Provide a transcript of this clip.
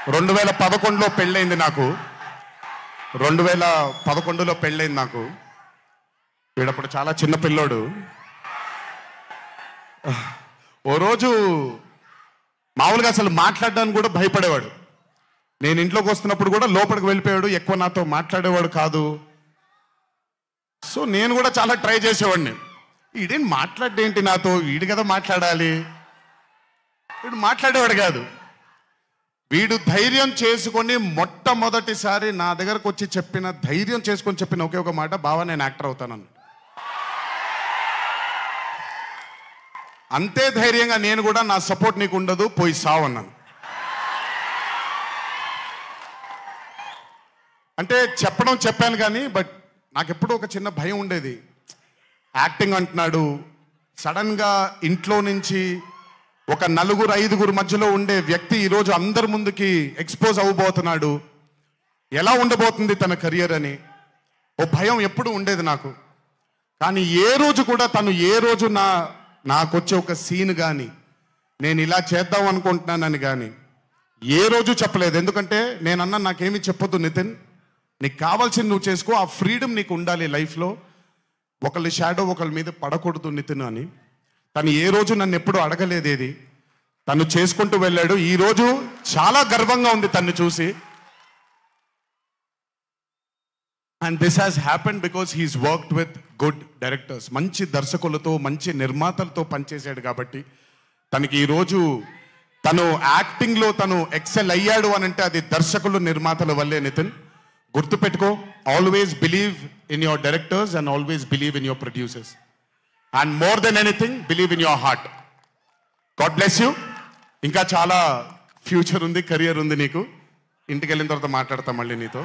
2011లో పెళ్ళైంది నాకు. 2011లో పెళ్ళైంది నాకు. వీడప్పుడు చాలా చిన్న పిల్లోడు. ఓ రోజు మామూలుగా అసలు మాట్లాడడానికి కూడా భయపడేవాడు. నేను ఇంట్లోకి వస్తున్నప్పుడు కూడా లోపలికి వెళ్ళిపోయాడు. ఎక్కువ నాతో మాట్లాడేవాడు కాదు. సో నేను కూడా చాలా ట్రై చేసేవాడిని. వీడేం మాట్లాడేంటి నాతో, వీడు కదా మాట్లాడాలి. వీడు మాట్లాడేవాడు కాదు. వీడు ధైర్యం చేసుకొని మొట్టమొదటిసారి నా దగ్గరకు వచ్చి ధైర్యం చేసుకొని చెప్పిన ఒకే ఒక మాట, బావా నేను యాక్టర్ అవుతానని. అంతే ధైర్యంగా నేను కూడా నా సపోర్ట్ నీకు ఉండదు, పోయి సావు అన్నాను. అంటే చెప్పాను కానీ బట్ నాకెప్పుడూ ఒక చిన్న భయం ఉండేది. యాక్టింగ్ అంటున్నాడు, సడన్గా ఇంట్లో నుంచి ఒక 4-5 మధ్యలో ఉండే వ్యక్తి ఈరోజు అందరి ముందుకి ఎక్స్పోజ్ అవ్వబోతున్నాడు, ఎలా ఉండబోతుంది తన కెరియర్ అని ఓ భయం ఎప్పుడు ఉండేది నాకు. కానీ ఏ రోజు కూడా తను నాకొచ్చే ఒక సీన్ కానీ నేను ఇలా చేద్దాం అనుకుంటున్నానని కానీ ఏ రోజు చెప్పలేదు. ఎందుకంటే నేనన్నా నాకేమీ చెప్పొద్దు నితిన్, నీకు కావాల్సింది నువ్వు చేసుకో, ఆ ఫ్రీడమ్ నీకు ఉండాలి లైఫ్లో, ఒకళ్ళ షాడో ఒకళ్ళ మీద పడకూడదు నితిన్ అని. తను ఏ రోజు నన్ను ఎప్పుడు అడగలేదేది, తను చేసుకుంటూ వెళ్ళాడు. ఈరోజు చాలా గర్వంగా ఉంది తను చూసి. And this has happened because he's worked with good directors. మంచి దర్శకులతో మంచి నిర్మాతలతో పనిచేశాడు కాబట్టి తనకి ఈరోజు తను యాక్టింగ్లో తను ఎక్సెల్ అయ్యాడు అని అంటే అది దర్శకులు నిర్మాతల వల్లే. నితిన్ గుర్తుపెట్టుకో, always believe in your directors and always believe in your producers and more than anything believe in your heart. God bless you. ఇంకా చాలా ఫ్యూచర్ ఉంది, కెరియర్ ఉంది నీకు. ఇంటికి వెళ్ళిన తర్వాత మాట్లాడతా మళ్ళీ నీతో.